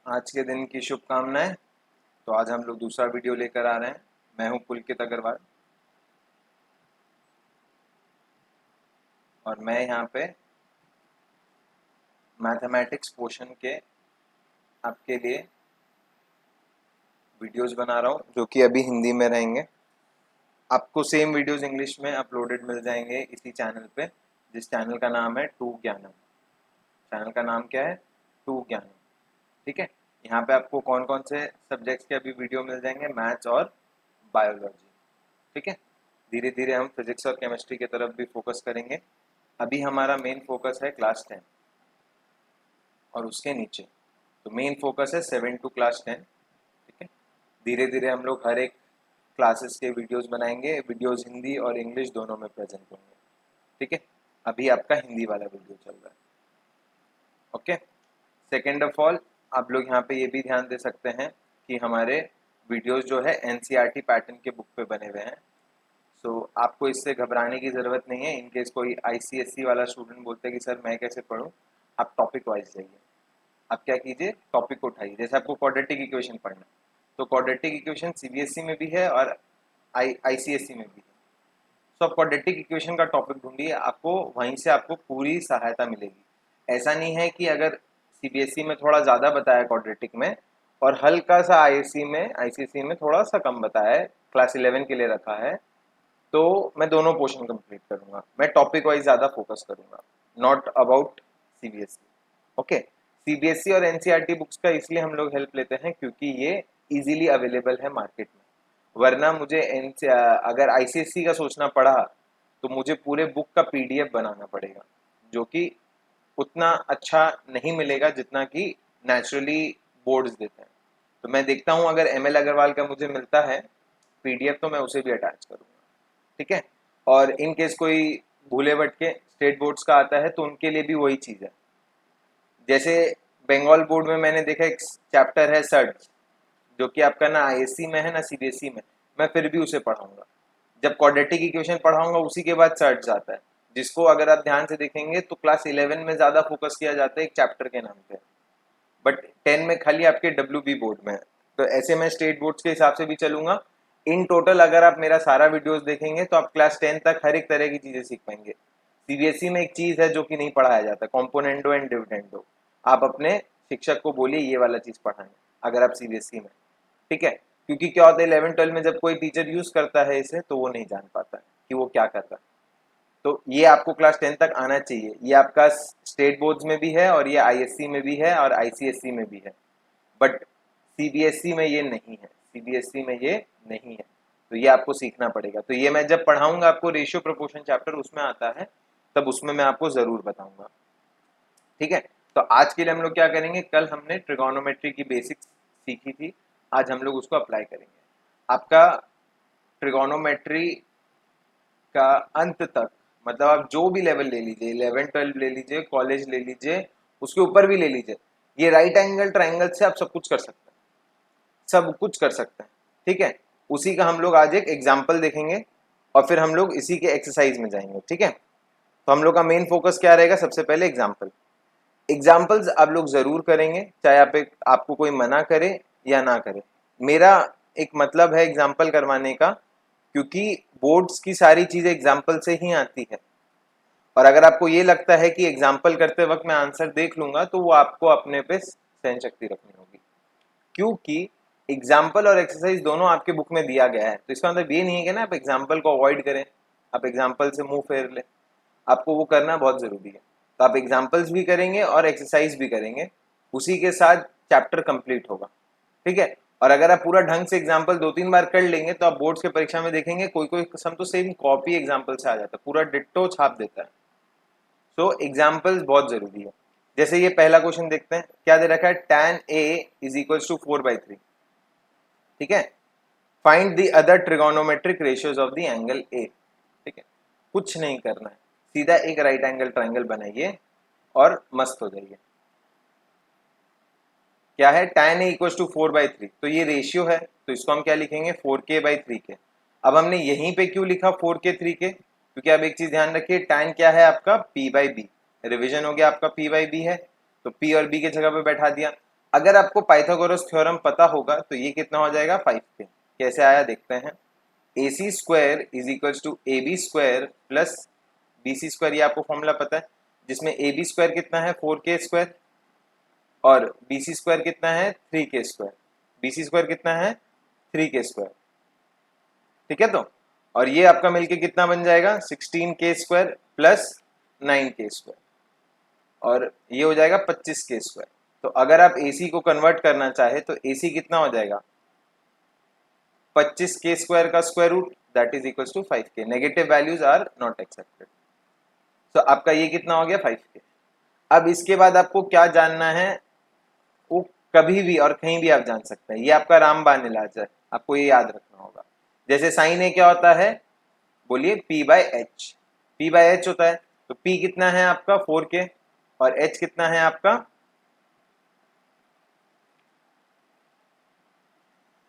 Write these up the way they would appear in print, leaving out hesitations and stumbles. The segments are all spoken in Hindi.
आज के दिन की शुभकामनाएं। तो आज हम लोग दूसरा वीडियो लेकर आ रहे हैं। मैं हूं पुलकित अग्रवाल और मैं यहाँ पे मैथमेटिक्स पोर्शन के आपके लिए वीडियोस बना रहा हूँ जो कि अभी हिंदी में रहेंगे। आपको सेम वीडियोस इंग्लिश में अपलोडेड मिल जाएंगे इसी चैनल पे, जिस चैनल का नाम है टू ज्ञानम। चैनल का नाम क्या है? टू ज्ञानम। ठीक है। यहाँ पे आपको कौन कौन से सब्जेक्ट्स के अभी वीडियो मिल जाएंगे? मैथ्स और बायोलॉजी। ठीक है। धीरे धीरे हम फिजिक्स और केमिस्ट्री की तरफ भी फोकस करेंगे। अभी हमारा मेन फोकस है क्लास 10 और उसके नीचे। तो मेन फोकस है 7 टू क्लास 10। ठीक है। धीरे धीरे हम लोग हर एक क्लासेस के वीडियोस बनाएंगे। वीडियोस हिंदी और इंग्लिश दोनों में प्रेजेंट होंगे। ठीक है। अभी आपका हिंदी वाला वीडियो चल रहा है। ओके। सेकेंड ऑफ ऑल, आप लोग यहाँ पे ये भी ध्यान दे सकते हैं कि हमारे वीडियोस जो है एनसीईआरटी पैटर्न के बुक पे बने हुए हैं। सो आपको इससे घबराने की ज़रूरत नहीं है। इनकेस कोई आईसीएससी वाला स्टूडेंट बोलते हैं कि सर मैं कैसे पढूं, आप टॉपिक वाइज जाइए। आप क्या कीजिए, टॉपिक को उठाइए। जैसे आपको क्वाड्रेटिक इक्वेशन पढ़ना है, तो क्वाड्रेटिक इक्वेशन सीबीएसई में भी है और आईसीएसई में भी है। सो आप क्वाड्रेटिक इक्वेशन का टॉपिक ढूंढिए, आपको वहीं से आपको पूरी सहायता मिलेगी। ऐसा नहीं है कि अगर सीबीएसई में थोड़ा ज़्यादा बताया क्वाड्रेटिक में और हल्का सा आईसीएसई में थोड़ा सा कम बताया है, क्लास 11 के लिए रखा है, तो मैं दोनों पोर्शन कंप्लीट करूंगा। मैं टॉपिक वाइज ज़्यादा फोकस करूंगा, not about CBSE. Okay. CBSE और एनसीईआरटी बुक्स का इसलिए हम लोग हेल्प लेते हैं क्योंकि ये इजीली अवेलेबल है मार्केट में। वरना मुझे अगर आईसीएसई का सोचना पड़ा तो मुझे पूरे बुक का पीडीएफ बनाना पड़ेगा, जो कि उतना अच्छा नहीं मिलेगा जितना कि नेचुरली बोर्ड्स देते हैं। तो मैं देखता हूँ अगर एमएल अग्रवाल का मुझे मिलता है पीडीएफ तो मैं उसे भी अटैच करूँगा। ठीक है। और इन केस कोई भूले भटके स्टेट बोर्ड्स का आता है तो उनके लिए भी वही चीज़ है। जैसे बंगाल बोर्ड में मैंने देखा एक चैप्टर है सर्च, जो कि आपका ना आईएससी में है ना सीबीएसई में। मैं फिर भी उसे पढ़ाऊंगा। जब क्वाड्रेटिक इक्वेशन पढ़ाऊंगा उसी के बाद सर्च आता है, जिसको अगर आप ध्यान से देखेंगे तो क्लास 11 में ज़्यादा फोकस किया जाता है एक चैप्टर के नाम पे, बट 10 में खाली आपके डब्ल्यू बोर्ड में है। तो ऐसे मैं स्टेट बोर्ड्स के हिसाब से भी चलूंगा। इन टोटल अगर आप मेरा सारा वीडियोस देखेंगे तो आप क्लास 10 तक हर एक तरह की चीज़ें सीख पाएंगे। सीबीएसई में एक चीज़ है जो कि नहीं पढ़ाया जाता, कॉम्पोनेंडो एंड डिविडेंडो। आप अपने शिक्षक को बोलिए ये वाला चीज़ पढ़ाएं अगर आप सीबीएसई में। ठीक है। क्योंकि क्या होता है 11-12 में जब कोई टीचर यूज करता है इसे तो वो नहीं जान पाता है कि वो क्या कर रहा है। तो ये आपको क्लास 10 तक आना चाहिए। ये आपका स्टेट बोर्ड्स में भी है और ये आईएससी में भी है और आईसीएसई में भी है, बट सीबीएसई में ये नहीं है। सीबीएसई में ये नहीं है, तो ये आपको सीखना पड़ेगा। तो ये मैं जब पढ़ाऊंगा आपको रेशियो प्रोपोर्शन चैप्टर उसमें आता है, तब उसमें मैं आपको जरूर बताऊंगा। ठीक है। तो आज के लिए हम लोग क्या करेंगे, कल हमने ट्रिगोनोमेट्री की बेसिक्स सीखी थी, आज हम लोग उसको अप्लाई करेंगे। आपका ट्रिगोनोमेट्री का अंत तक, मतलब आप जो भी लेवल ले लीजिए, 11-12 ले लीजिए, कॉलेज ले लीजिए, उसके ऊपर भी ले लीजिए, ये राइट एंगल ट्राइंगल से आप सब कुछ कर सकते हैं। सब कुछ कर सकते हैं। ठीक है। उसी का हम लोग आज एक एग्जाम्पल देखेंगे और फिर हम लोग इसी के एक्सरसाइज में जाएंगे। ठीक है। तो हम लोग का मेन फोकस क्या रहेगा? सबसे पहले एग्जाम्पल। एग्जाम्पल्स आप लोग जरूर करेंगे, चाहे आपको कोई मना करे या ना करे। मेरा एक मतलब है एग्जाम्पल करवाने का, क्योंकि बोर्ड्स की सारी चीजें एग्जाम्पल से ही आती है। और अगर आपको ये लगता है कि एग्जाम्पल करते वक्त मैं आंसर देख लूंगा तो वो आपको अपने पे सहन शक्ति रखनी होगी, क्योंकि एग्जाम्पल और एक्सरसाइज दोनों आपके बुक में दिया गया है। तो इसका मतलब ये नहीं है कि ना आप एग्जाम्पल को अवॉइड करें, आप एग्जाम्पल से मुंह फेर लें। आपको वो करना बहुत जरूरी है। तो आप एग्जाम्पल्स भी करेंगे और एक्सरसाइज भी करेंगे, उसी के साथ चैप्टर कंप्लीट होगा। ठीक है। और अगर आप पूरा ढंग से एग्जाम्पल 2-3 बार कर लेंगे तो आप बोर्ड्स के परीक्षा में देखेंगे कोई कोई सम तो सेम कॉपी एग्जाम्पल से आ जाता है, पूरा डिट्टो छाप देता है। सो एग्जाम्पल्स बहुत जरूरी है। जैसे ये पहला क्वेश्चन देखते हैं, क्या दे रखा है? tan a is equals to 4/3। ठीक है। Find the other trigonometric ratios of the angle A. ठीक है। कुछ नहीं करना है, सीधा एक राइट एंगल ट्राइंगल बनाइए और मस्त हो जाइए। क्या है? tan a इक्वल्स टू 4/3, तो ये रेशियो है, तो इसको हम क्या लिखेंगे? 4k/3 के। अब हमने यहीं पे क्यों लिखा 4k/3 के? क्योंकि अब एक चीज ध्यान रखिए, tan क्या है आपका? p/b। रिवीजन हो गया आपका, p/b है, तो p और b के जगह पे बैठा दिया। अगर आपको पाइथागोरस थ्योरम पता होगा तो ये कितना हो जाएगा 5k। कैसे आया देखते हैं। AC square is equals to AB square plus BC square, ये आपको फॉर्मूला पता है, जिसमें AB स्क्वायर कितना है 4k स्क्वायर और BC स्क्वायर कितना है 3k स्क्वायर। BC स्क्वायर कितना है 3k स्क्वायर, ठीक है। तो और ये आपका मिलके कितना बन जाएगा 16k square plus 9k square और ये हो जाएगा 25k स्क्वायर। तो अगर आप AC को कन्वर्ट करना चाहे तो AC कितना हो जाएगा 25k स्क्वायर का square root, that is equals to 5k। Negative values are not accepted. तो आपका ये कितना हो गया 5k। अब इसके बाद आपको क्या जानना है, वो कभी भी और कहीं भी आप जान सकते हैं, ये आपका रामबान इलाज है, आपको ये याद रखना होगा। जैसे साइन ए क्या होता है, बोलिए P/H। P/H होता है, तो P कितना है आपका 4k और H कितना है आपका,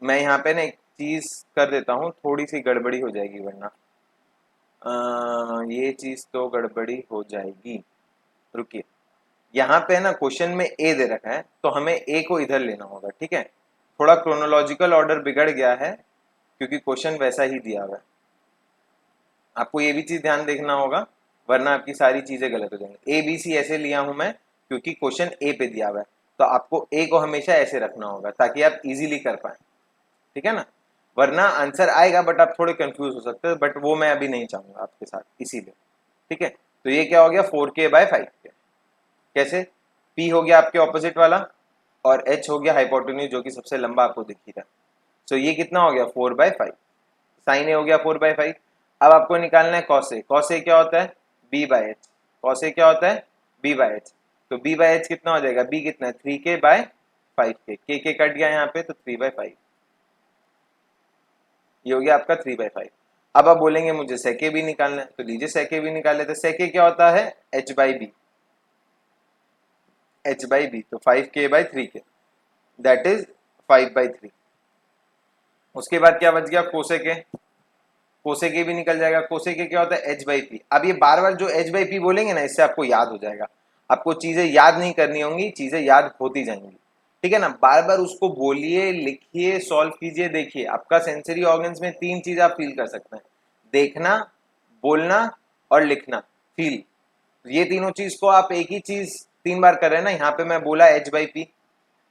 मैं यहाँ पे ना एक चीज कर देता हूँ, थोड़ी सी गड़बड़ी हो जाएगी वरना ये चीज तो गड़बड़ी हो जाएगी। रुकिए, यहाँ पे ना क्वेश्चन में ए दे रखा है तो हमें ए को इधर लेना होगा, ठीक है। थोड़ा क्रोनोलॉजिकल ऑर्डर बिगड़ गया है क्योंकि क्वेश्चन वैसा ही दिया हुआ है, आपको ये भी चीज ध्यान देखना होगा वरना आपकी सारी चीजें गलत हो जाएंगी। ABC ऐसे लिया हूं मैं क्योंकि क्वेश्चन ए पे दिया हुआ है, तो आपको ए को हमेशा ऐसे रखना होगा ताकि आप इजीली कर पाए, ठीक है ना। वरना आंसर आएगा बट आप थोड़े कंफ्यूज हो सकते हैं, बट वो मैं अभी नहीं चाहूंगा आपके साथ, इसीलिए, ठीक है। तो ये क्या हो गया 4k/5k। कैसे, P हो गया आपके ऑपोजिट वाला और H हो गया हाइपोटेन्यूज जो कि सबसे लंबा आपको दिख ही रहा। सो ये कितना हो गया 4/5। साइन ए हो गया 4/5। अब आपको निकालना है कॉस ए। कॉस ए क्या होता है B/H। कॉस ए क्या होता है B/H। तो B/H कितना हो जाएगा, B कितना है 3k/5k, k कट गया यहाँ पे तो 3/5, ये हो गया आपका 3/5। अब आप बोलेंगे मुझे सेके भी निकालना है, तो लीजिए सेके भी निकाल लेते। सेके क्या होता है H/B। H/B तो 5k/3k, दैट इज 5/3। उसके बाद क्या बच गया कोसेके। कोसेके भी निकल जाएगा। कोसेके क्या होता है H/P। अब ये बार बार जो H/P बोलेंगे ना, इससे आपको याद हो जाएगा। आपको चीजें याद नहीं करनी होंगी, चीजें याद होती जाएंगी, ठीक है ना। बार बार उसको बोलिए, लिखिए, सॉल्व कीजिए। देखिए आपका सेंसरी ऑर्गन्स में 3 चीज आप फील कर सकते हैं, देखना, बोलना और लिखना, फील। ये तीनों चीज को आप एक ही चीज 3 बार कर रहे हैं ना। यहाँ पे मैं बोला H/P,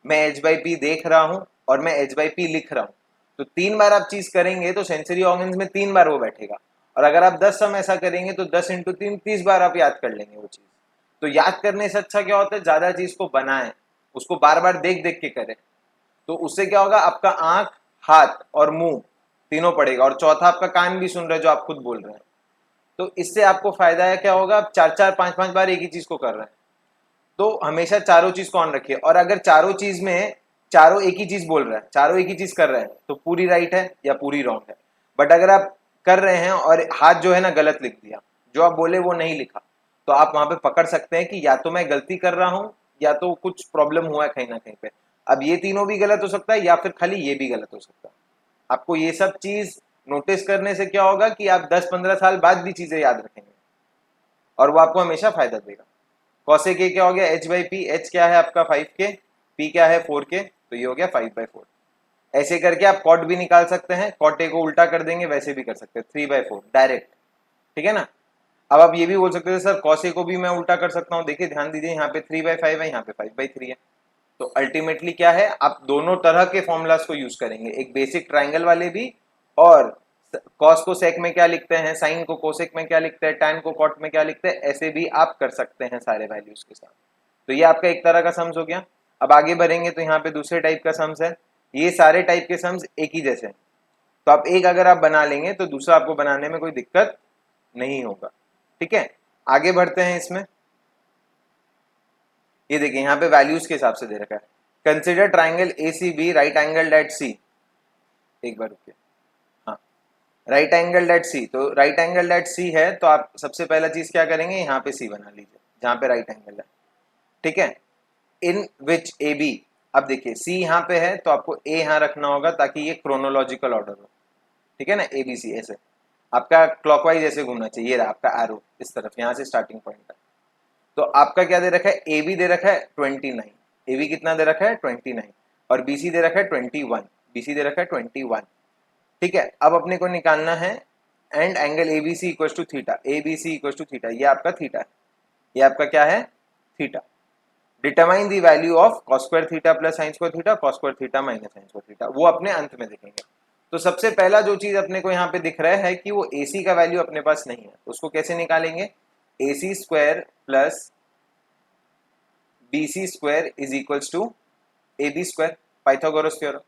मैं H/P देख रहा हूं और मैं H/P लिख रहा हूं, तो 3 बार आप चीज करेंगे तो सेंसरी ऑर्गन्स में 3 बार वो बैठेगा। और अगर आप 10 समय ऐसा करेंगे तो 10 × 3 30 बार आप याद कर लेंगे वो चीज। तो याद करने से अच्छा क्या होता है, ज्यादा चीज को बनाएं, उसको बार बार देख देख के करें। तो उससे क्या होगा, आपका आंख, हाथ और मुंह तीनों पड़ेगा और चौथा आपका कान भी सुन रहे हैं जो आप खुद बोल रहे हैं। तो इससे आपको फायदा है क्या होगा, आप 4-4 5-5 बार एक ही चीज को कर रहे हैं। तो हमेशा चारों चीज को ऑन रखिए। और अगर चारों चीज में चारों एक ही चीज बोल रहे हैं, चारों एक ही चीज कर रहे हैं, तो पूरी राइट है या पूरी रॉन्ग है। बट अगर आप कर रहे हैं और हाथ जो है ना गलत लिख दिया, जो आप बोले वो नहीं लिखा, तो आप वहां पे पकड़ सकते हैं कि या तो मैं गलती कर रहा हूं या तो कुछ प्रॉब्लम हुआ है कहीं ना कहीं पे। अब ये तीनों भी गलत हो सकता है या फिर खाली ये भी गलत हो सकता है। आपको ये सब चीज नोटिस करने से क्या होगा कि आप 10-15 साल बाद भी चीजें याद रखेंगे और वो आपको हमेशा फायदा देगा। कॉसेक ए क्या हो गया H/P। H क्या है आपका 5k, P क्या है 4k, तो ये हो गया 5/4। ऐसे करके आप कॉट भी निकाल सकते हैं, कॉट ए को उल्टा कर देंगे वैसे भी कर सकते हैं 3/4 डायरेक्ट, ठीक है ना। अब आप ये भी बोल सकते थे सर कॉस ए को भी मैं उल्टा कर सकता हूँ। देखिए ध्यान दीजिए, यहाँ पे 3/5 है, यहाँ पे 5/3 है। तो अल्टीमेटली क्या है, आप दोनों तरह के फॉर्मूलाज को यूज करेंगे, एक बेसिक ट्राइंगल वाले भी, और कॉस को सेक में क्या लिखते हैं, साइन को कोसेक में क्या लिखते हैं, टैन को कॉट में क्या लिखते हैं, ऐसे भी आप कर सकते हैं सारे वैल्यूज के साथ। तो ये आपका एक तरह का सम्स हो गया। अब आगे बढ़ेंगे तो यहाँ पे दूसरे टाइप का सम्स है। ये सारे टाइप के सम्स एक ही जैसे हैं, तो आप एक अगर आप बना लेंगे तो दूसरा आपको बनाने में कोई दिक्कत नहीं होगा, ठीक है। आगे बढ़ते हैं इसमें। ये देखिए यहाँ पे वैल्यूज के हिसाब से दे रखा है। Consider triangle ACB right angle at C। एक बार रुकिए, हाँ, राइट एंगल एट C। तो राइट एंगल एट C है तो आप सबसे पहला चीज क्या करेंगे, यहाँ पे C बना लीजिए जहाँ पे राइट एंगल है, ठीक है। इन विच AB, अब देखिए C यहाँ पे है तो आपको A यहाँ रखना होगा ताकि ये क्रोनोलॉजिकल ऑर्डर हो, ठीक है ना। ABC ऐसे आपका क्लॉकवाइज ऐसे घूमना चाहिए, ये रहा आपका एरो इस तरफ, यहाँ से स्टार्टिंग पॉइंट है। तो आपका क्या दे रखा है, AB दे रखा है 29, ए बी कितना दे रखा है 29 और बी सी दे रखा है 21, बी सी दे रखा है 21। ठीक है, अब अपने को निकालना है and angle A B C equal to theta, A B C equal to theta, ये आपका थीटा है, ये आपका क्या है theta. Determine the value of cos square theta plus sin square theta, cos square theta minus sin square theta, वो अपने अंत में देखेंगे। तो सबसे पहला जो चीज अपने को यहाँ पे दिख रहा है कि वो AC का वैल्यू अपने पास नहीं है, उसको कैसे निकालेंगे, AC square plus BC square is equals to AB square, Pythagoras theorem.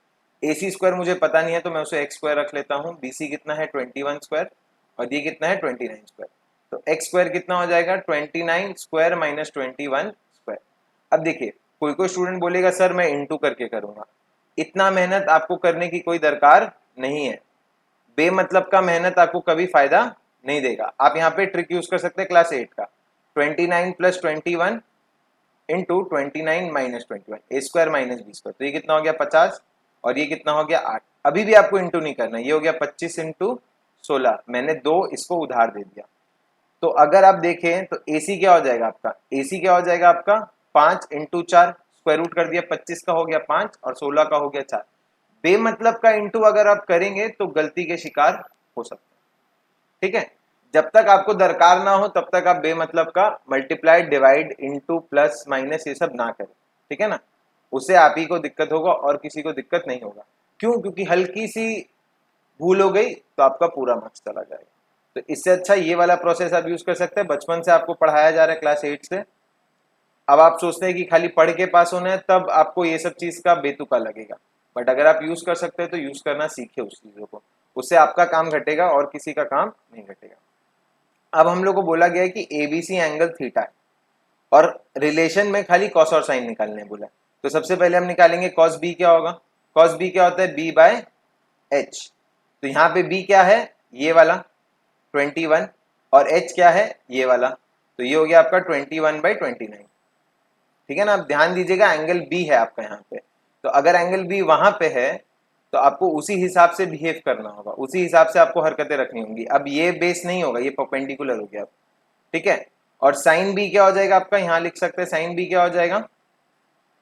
AC square मुझे पता नहीं है तो मैं उसे x स्क्वायर रख लेता हूँ, BC कितना है 21 स्क्वायर और ये कितना है 29 स्क्वायर, तो x स्क्वायर कितना हो जाएगा 29 स्क्वायर माइनस 21 स्क्वायर। अब देखिए कोई कोई स्टूडेंट बोलेगा सर मैं इंटू करके करूंगा, इतना मेहनत आपको करने की कोई दरकार नहीं है, बेमतलब का मेहनत आपको कभी फायदा नहीं देगा। आप यहाँ पे ट्रिक यूज कर सकते हैं क्लास 8 का, 29 प्लस 21 इंटू 29 माइनस 21, ए स्क्वायर माइनस बी स्क्वायर, तो ये कितना हो गया 50 और ये कितना हो गया 8। अभी भी आपको इंटू नहीं करना, ये हो गया 25 इंटू 16, मैंने 2 इसको उधार दे दिया। तो अगर आप देखें तो AC क्या हो जाएगा आपका, AC क्या हो जाएगा आपका 5 इंटू 4, स्क्वायर रूट कर दिया, 25 का हो गया 5 और 16 का हो गया 4। बेमतलब का इंटू अगर आप करेंगे तो गलती के शिकार हो सकते हैं। ठीक है, जब तक आपको दरकार ना हो तब तक आप बेमतलब का multiply divide into plus minus ये सब ना करें, ठीक है ना, उससे आप ही को दिक्कत होगा और किसी को दिक्कत नहीं होगा। क्यों, क्योंकि हल्की सी भूल हो गई तो आपका पूरा मार्क्स चला जाएगा। तो इससे अच्छा ये वाला प्रोसेस आप यूज कर सकते हैं, बचपन से आपको पढ़ाया जा रहा है क्लास 8 से। अब आप सोचते हैं कि खाली पढ़ के पास होना है, तब आपको ये सब चीज का बेतुका लगेगा, बट अगर आप यूज कर सकते हैं तो यूज करना सीखे उस चीजों को, उससे आपका काम घटेगा और किसी का काम नहीं घटेगा। अब हम लोग को बोला गया है कि एबीसी एंगल थीटा है और रिलेशन में खाली कॉस और साइन निकालने बोला, तो सबसे पहले हम निकालेंगे कॉस बी क्या होगा, कॉस बी क्या होता है बी बाय एच। तो यहाँ पे बी क्या है ये वाला 21 और h क्या है ये वाला, तो ये हो गया आपका 21/29। ठीक है ना, आप ध्यान दीजिएगा एंगल B है आपका यहाँ पे, तो अगर एंगल B वहां पे है तो आपको उसी हिसाब से बिहेव करना होगा, उसी हिसाब से आपको हरकतें रखनी होंगी। अब ये बेस नहीं होगा, ये परपेंडिकुलर हो गया। ठीक है, और साइन B क्या हो जाएगा आपका, यहाँ लिख सकते हैं साइन B क्या हो जाएगा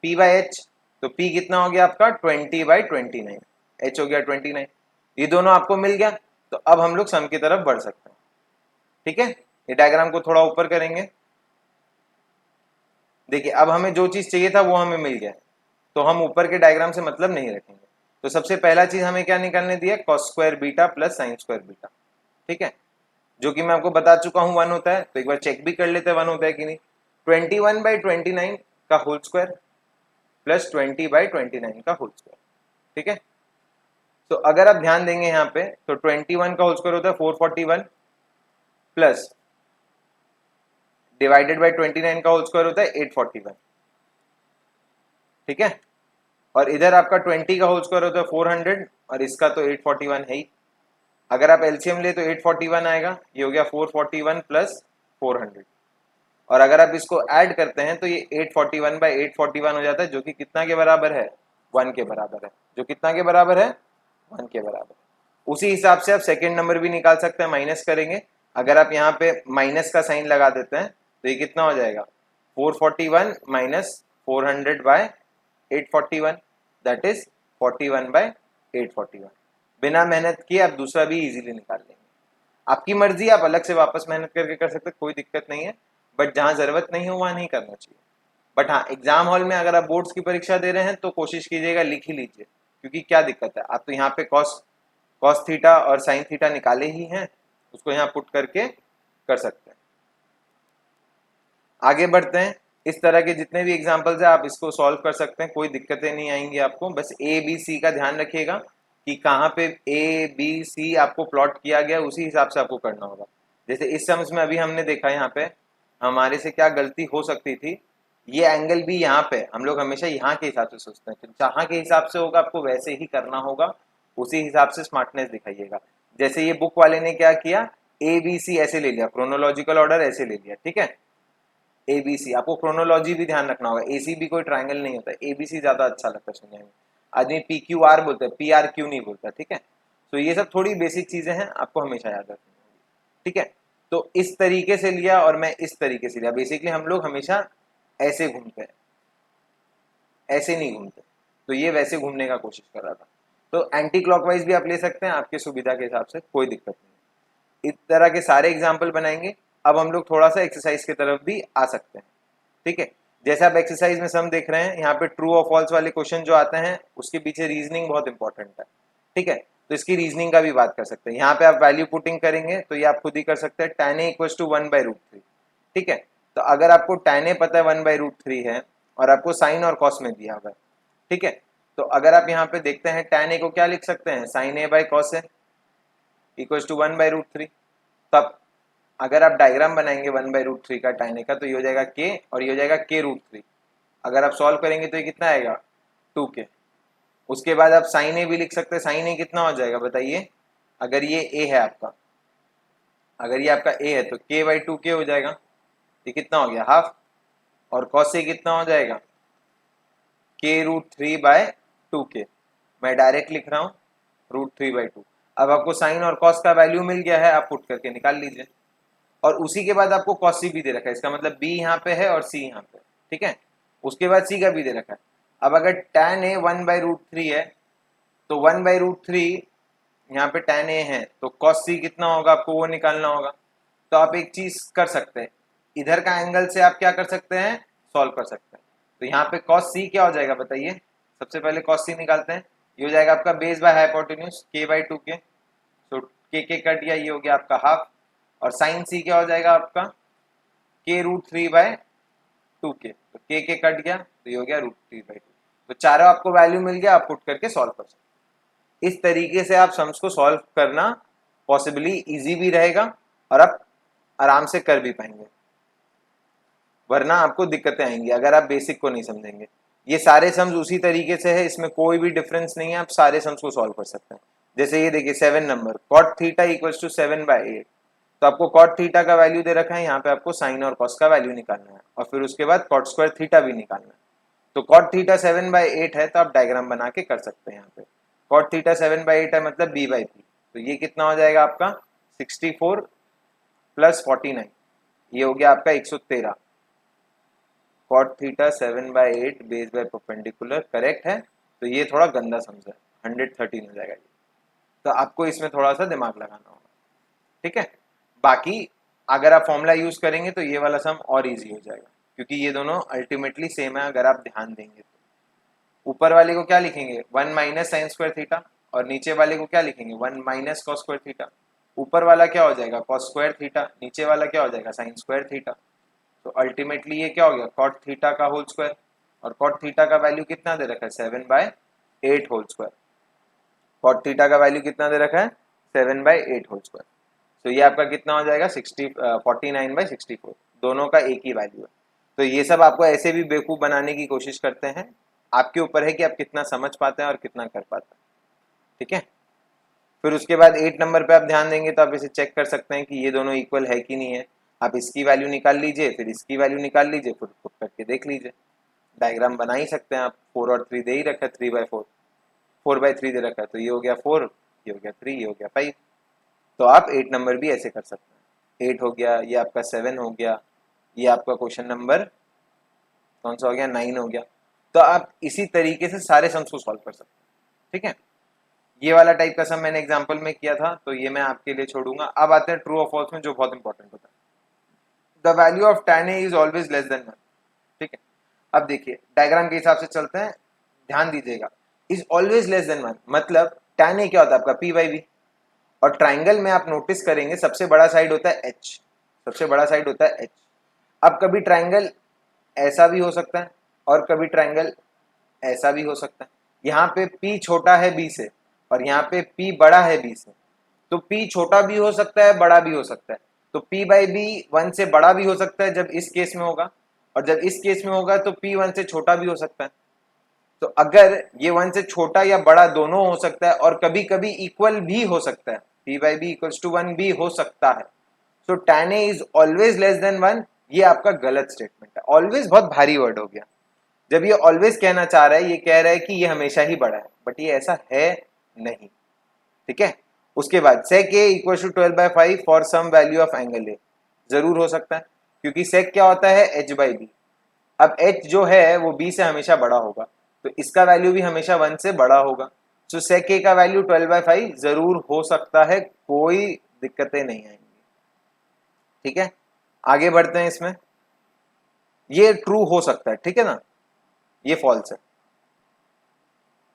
P/H, तो P कितना हो गया आपका 20/29, H हो गया 29, ये दोनों आपको मिल गया। तो अब हम लोग सम की तरफ बढ़ सकते हैं। ठीक है, ये डायग्राम को थोड़ा ऊपर करेंगे, देखिए अब हमें जो चीज चाहिए था वो हमें मिल गया, तो हम ऊपर के डायग्राम से मतलब नहीं रखेंगे। तो सबसे पहला चीज हमें क्या निकालने दिया, cos square beta plus sine square beta. ठीक है, जो कि मैं आपको बता चुका हूं 1 होता है, तो एक बार चेक भी कर लेते हैं 1 होता है कि नहीं। 21/29 का होल स्क्वायर प्लस 20/29 का होल स्क्वायर। ठीक है, तो अगर आप ध्यान देंगे यहाँ पे तो 21 का होल स्क्वायर होता है 441 प्लस डिवाइडेड बाय 29 का होल स्क्वायर होता है 841। ठीक है, और इधर आपका 20 का होल स्क्वायर होता है 400 और इसका तो 841 है ही। अगर आप एलसीएम ले तो 841 आएगा, ये हो गया 441 प्लस 400, और अगर आप इसको ऐड करते हैं तो ये 841/841 हो जाता है, जो कि कितना के बराबर है 1 के बराबर है, जो कितना के बराबर है 1 के बराबर। उसी हिसाब से आप सेकेंड नंबर भी निकाल सकते हैं, माइनस करेंगे। अगर आप यहाँ पे माइनस का साइन लगा देते हैं तो ये कितना हो जाएगा 441 माइनस 400/841, दैट इज 41/841। बिना मेहनत किए आप दूसरा भी इजीली निकाल लेंगे। आपकी मर्जी, आप अलग से वापस मेहनत करके कर सकते, कोई दिक्कत नहीं है, बट जहां जरूरत नहीं हो वहां नहीं करना चाहिए। बट हाँ, एग्जाम हॉल में अगर आप बोर्ड्स की परीक्षा दे रहे हैं तो कोशिश कीजिएगा लिख ही लीजिए, क्योंकि क्या दिक्कत है, आप तो यहाँ पे कॉस कॉस थीटा और साइन थीटा निकाले ही हैं, उसको यहाँ पुट करके कर सकते हैं। आगे बढ़ते हैं, इस तरह के जितने भी एग्जाम्पल्स है आप इसको सॉल्व कर सकते हैं, कोई दिक्कतें नहीं आएंगी आपको। बस ए बी सी का ध्यान रखिएगा कि कहाँ पे ए बी सी आपको प्लॉट किया गया, उसी हिसाब से आपको करना होगा। जैसे इस सम्स में अभी हमने देखा यहाँ पे हमारे से क्या गलती हो सकती थी, ये एंगल भी यहाँ पे हम लोग हमेशा यहाँ के हिसाब से सोचते हैं, जहाँ के हिसाब से होगा आपको वैसे ही करना होगा, उसी हिसाब से स्मार्टनेस दिखाइएगा। जैसे ये बुक वाले ने क्या किया, ए बी सी ऐसे ले लिया, क्रोनोलॉजिकल ऑर्डर ऐसे ले लिया। ठीक है, एबीसी, आपको क्रोनोलॉजी भी ध्यान रखना होगा, एसी भी कोई ट्रायंगल नहीं होता, एबीसी ज्यादा अच्छा लगता है सुनने में। आदमी पी क्यू आर बोलता है, पी आर क्यू नहीं बोलता। ठीक है, तो ये सब थोड़ी बेसिक चीजें हैं, आपको हमेशा याद रखनी होगी। ठीक है, तो इस तरीके से लिया और मैं इस तरीके से लिया, बेसिकली हम लोग हमेशा ऐसे घूमते हैं। ऐसे नहीं घूमते, तो ये वैसे घूमने का कोशिश कर रहा था। तो एंटी क्लॉकवाइज भी आप ले सकते हैं, आपकी सुविधा के हिसाब से, कोई दिक्कत नहीं। इस तरह के सारे एग्जाम्पल बनाएंगे। अब हम लोग थोड़ा सा एक्सरसाइज की तरफ भी आ सकते हैं, ठीक है। जैसे आप एक्सरसाइज में सम देख रहे हैं, यहाँ पे ट्रू और फॉल्स वाले क्वेश्चन जो आते हैं उसके पीछे रीजनिंग बहुत इंपॉर्टेंट है, ठीक है। तो इसकी रीजनिंग का भी बात कर सकते हैं। यहाँ पे आप वैल्यू पुटिंग करेंगे तो ये आप खुद ही कर सकते हैं, tan a इक्वल टू 1/√3, ठीक है। तो अगर आपको tan a पता है 1/√3 है और आपको साइन और कॉस में दिया हुआ है, ठीक है, तो अगर आप यहाँ पे देखते हैं tan a को क्या लिख सकते हैं, sin a by cos a equal to 1/√3। तब अगर आप डायग्राम बनाएंगे 1/√3 का tan a का, तो ये हो जाएगा k और ये हो जाएगा k√3। अगर आप सॉल्व करेंगे तो ये कितना आएगा, 2k। उसके बाद आप साइन ए भी लिख सकते हैं, साइन ए कितना हो जाएगा बताइए, अगर ये a है आपका, अगर ये आपका a है तो k/2k हो जाएगा, ये कितना हो गया, हाफ। और cos a कितना हो जाएगा, k√3/2k। मैं डायरेक्ट लिख रहा हूँ √3/2। अब आपको साइन और कॉस का वैल्यू मिल गया है, आप पुट करके निकाल लीजिए। और उसी के बाद आपको cos c भी दे रखा है, इसका मतलब b यहाँ पे है और c यहाँ पे, ठीक है। उसके बाद c का भी दे रखा है। अब अगर tan a 1/√3 है तो 1/√3 यहाँ पे tan a है, तो cos c कितना होगा आपको वो निकालना होगा। तो आप एक चीज कर सकते हैं, इधर का एंगल से आप क्या कर सकते हैं, सॉल्व कर सकते हैं। तो यहाँ पे cos c क्या हो जाएगा बताइए, सबसे पहले cos c निकालते हैं। ये हो जाएगा आपका बेस बाय हाइपोटेन्यूज k/2k, तो k कट गया, ये हो गया आपका हाफ। और साइन c क्या हो जाएगा आपका, k√3/2k, तो k कट गया, तो ये हो गया √3/2। तो चारों आपको वैल्यू मिल गया, आप पुट करके सॉल्व कर सकते हैं। इस तरीके से आप सम्स को सॉल्व करना पॉसिबली इजी भी रहेगा और आप आराम से कर भी पाएंगे, वरना आपको दिक्कतें आएंगी अगर आप बेसिक को नहीं समझेंगे। ये सारे सम्स उसी तरीके से है, इसमें कोई भी डिफरेंस नहीं है, आप सारे सम्स को सॉल्व कर सकते हैं। जैसे ये देखिए 7 number, cot theta equals to 7/8, तो आपको cot थीटा का वैल्यू दे रखा है, यहाँ पे आपको साइन और कॉस का वैल्यू निकालना है और फिर उसके बाद cot स्क्वायर थीटा भी निकालना है। तो cot थीटा 7/8 है, तो आप डायग्राम बना के कर सकते हैं। यहाँ पे cot थीटा 7/8 है मतलब b/p, तो ये कितना हो जाएगा आपका 64 प्लस 49, ये हो गया आपका 113। cot theta 7/8 base by perpendicular, correct है। तो ये थोड़ा गंदा समझा, 113 हो जाएगा ये, तो आपको इसमें थोड़ा सा दिमाग लगाना होगा, ठीक है। बाकी अगर आप फॉर्मूला यूज करेंगे तो ये वाला सम और इजी हो जाएगा, क्योंकि ये दोनों अल्टीमेटली सेम है अगर आप ध्यान देंगे तो। ऊपर वाले को क्या लिखेंगे, 1 माइनस साइन स्क्वायर थीटा, और नीचे वाले को क्या लिखेंगे, 1 माइनस कॉस स्क्वायर थीटा। ऊपर वाला क्या हो जाएगा, कॉस स्क्वायर थीटा, नीचे वाला क्या हो जाएगा, साइन स्क्वायर थीटा। तो अल्टीमेटली ये क्या हो गया, कॉट थीटा का होल स्क्वायर, और कॉट थीटा का वैल्यू कितना दे रखा है, 7/8 होल स्क्वायर। कॉट थीटा का वैल्यू कितना दे रखा है, 7/8 होल स्क्वायर। तो ये आपका कितना हो जाएगा, 49/64, दोनों का एक ही वैल्यू है। तो ये सब आपको ऐसे भी बेवकूफ बनाने की कोशिश करते हैं, आपके ऊपर है कि आप कितना समझ पाते हैं और कितना कर पाते हैं, ठीक है। फिर उसके बाद 8 नंबर पे आप ध्यान देंगे तो आप इसे चेक कर सकते हैं कि ये दोनों इक्वल है कि नहीं है। आप इसकी वैल्यू निकाल लीजिए, फिर इसकी वैल्यू निकाल लीजिए, फिर पुट करके देख लीजिए। डायग्राम बना ही सकते हैं आप, 4 और 3 दे ही रखा है, 3/4, 4/3 दे रखा है, तो ये हो गया 4, ये हो गया 3, ये हो गया 5। तो आप 8 नंबर भी ऐसे कर सकते हैं। 8 हो गया, ये आपका 7 हो गया, ये आपका क्वेश्चन नंबर कौन सा हो गया, 9 हो गया। तो आप इसी तरीके से सारे सम्स को सॉल्व कर सकते हैं, ठीक है। ये वाला टाइप का सम मैंने एग्जांपल में किया था, तो ये मैं आपके लिए छोड़ूंगा। अब आते हैं ट्रू और फॉल्स में, जो बहुत इंपॉर्टेंट होता है। The value of tan a is always less than 1, ठीक है। अब देखिए डायग्राम के हिसाब से चलते हैं, ध्यान दीजिएगा। इज ऑलवेज लेस देन 1 मतलब tan a क्या होता है आपका, p/b। और ट्राइंगल में आप नोटिस करेंगे सबसे बड़ा साइड होता है h, सबसे बड़ा साइड होता है h। अब कभी ट्राइंगल ऐसा भी हो सकता है और कभी ट्राइंगल ऐसा भी हो सकता है। यहाँ पे p छोटा है b से और यहाँ पे p बड़ा है b से, तो p छोटा भी हो सकता है, बड़ा भी हो सकता है। तो p/b 1 से बड़ा भी हो सकता है जब इस केस में होगा, और जब इस केस में होगा तो p 1 से छोटा भी हो सकता है। तो अगर ये 1 से छोटा या बड़ा दोनों हो सकता है और कभी कभी इक्वल भी हो सकता है, p/b इक्वल्स टू 1 भी हो सकता है। तो tan a is always less than 1, ये आपका गलत स्टेटमेंट है। ऑलवेज बहुत भारी वर्ड हो गया, जब ये ऑलवेज कहना चाह रहा है, ये कह रहा है कि ये हमेशा ही बड़ा है, बट ये ऐसा है नहीं, ठीक है। उसके बाद sec a equal to 12/5 for some value of angle a, जरूर हो सकता है, क्योंकि sec क्या होता है, h/b। अब h जो है वो b से हमेशा बड़ा होगा, तो इसका वैल्यू भी हमेशा 1 से बड़ा होगा। सो sec a का वैल्यू 12/5 जरूर हो सकता है, कोई दिक्कतें नहीं आएंगी। ठीक है, आगे बढ़ते हैं इसमें। ये ट्रू हो सकता है, ठीक है ना, ये फॉल्स है।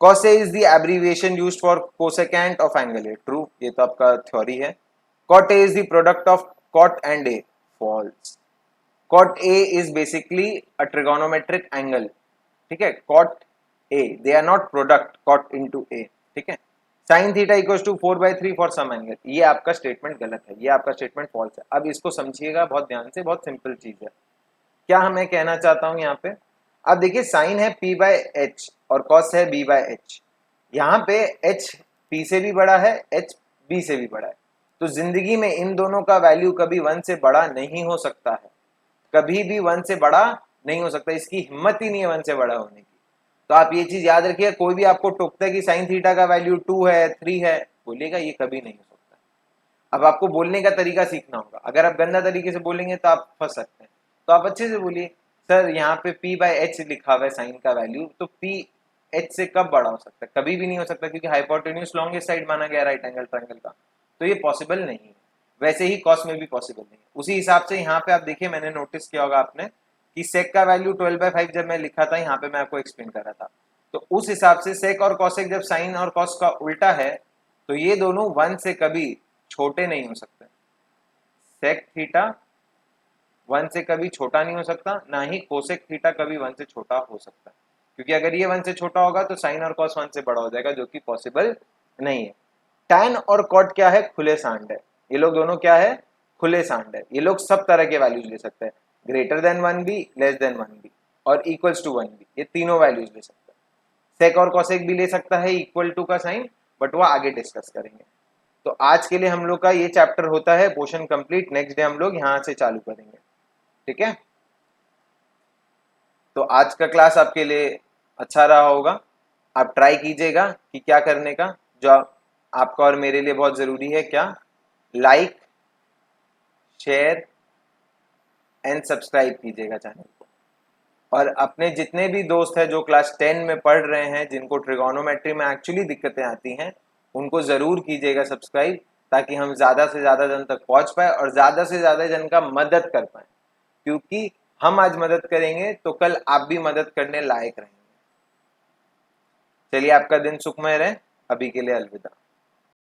cos a is the abbreviation used for cosecant of angle a, true, ये तो आपका थ्योरी है। cot a is the product of cot and a, false। cot a is basically a trigonometric angle, ठीक है, cot a, they are not product cot into a, ठीक है। sin theta equals to 4/3 for some angle, ये आपका स्टेटमेंट गलत है, ये आपका स्टेटमेंट फॉल्स है। अब इसको समझिएगा बहुत ध्यान से, बहुत सिंपल चीज है। क्या हमें कहना चाहता हूं यहाँ पे, अब देखिए साइन है p/h और cos है b/h, यहाँ पे h p से भी बड़ा है, h b से भी बड़ा है, तो जिंदगी में इन दोनों का वैल्यू कभी 1 से बड़ा नहीं हो सकता है, कभी भी 1 से बड़ा नहीं हो सकता, इसकी हिम्मत ही नहीं है 1 से बड़ा होने की। तो आप ये चीज याद रखिए, कोई भी आपको टोकता है कि साइन थीटा का वैल्यू 2 है 3 है, बोलिएगा ये कभी नहीं हो सकता। अब आपको बोलने का तरीका सीखना होगा, अगर आप गंदा तरीके से बोलेंगे तो आप फंस सकते हैं। तो आप अच्छे से बोलिए, सर यहाँ पे p/h लिखा हुआ है साइन का वैल्यू, तो p h से कब बड़ा हो सकता है, कभी भी नहीं हो सकता, क्योंकि हाइपोटेन्यूज लॉन्गेस्ट साइड माना गया राइट एंगल ट्रायंगल का, तो ये पॉसिबल नहीं है। वैसे ही कॉस में भी पॉसिबल नहीं है। उसी हिसाब से यहाँ पे आप देखिए, मैंने नोटिस किया होगा आपने कि सेक का वैल्यू 12/5 जब मैं लिखा था यहाँ पे, मैं आपको एक्सप्लेन कर रहा था, तो उस हिसाब से सेक और कॉसेक जब साइन और कॉस का उल्टा है, तो ये दोनों 1 से कभी छोटे नहीं हो सकते। सेक थीटा 1 से कभी छोटा नहीं हो सकता, ना ही कोसेक थीटा कभी 1 से छोटा हो सकता है, क्योंकि अगर ये 1 से छोटा होगा तो साइन और कॉस 1 से बड़ा हो जाएगा, जो कि पॉसिबल नहीं है। टैन और कॉट क्या है, खुले सांड है, ये लोग दोनों क्या है, खुले सांड है, ये लोग सब तरह के वैल्यूज ले सकते हैं, ग्रेटर देन 1 भी, लेस देन 1 भी, और इक्वल्स टू 1 भी, ये तीनों वैल्यूज ले सकते हैं। सेक और कॉसेक भी ले सकता है इक्वल टू का साइन, बट वो आगे डिस्कस करेंगे। तो आज के लिए हम लोग का ये चैप्टर होता है पोर्शन कंप्लीट, नेक्स्ट डे हम लोग यहाँ से चालू करेंगे, ठीक है। तो आज का क्लास आपके लिए अच्छा रहा होगा, आप ट्राई कीजिएगा कि क्या करने का, जो आपका और मेरे लिए बहुत जरूरी है, क्या, लाइक शेयर एंड सब्सक्राइब कीजिएगा चैनल को, और अपने जितने भी दोस्त हैं जो क्लास 10 में पढ़ रहे हैं, जिनको ट्रिगोनोमेट्री में एक्चुअली दिक्कतें आती हैं, उनको जरूर कीजिएगा सब्सक्राइब, ताकि हम ज्यादा से ज्यादा जन तक पहुंच पाए और ज्यादा से ज्यादा जन का मदद कर पाए, क्योंकि हम आज मदद करेंगे तो कल आप भी मदद करने लायक रहेंगे। चलिए, आपका दिन सुखमय रहे, अभी के लिए अलविदा।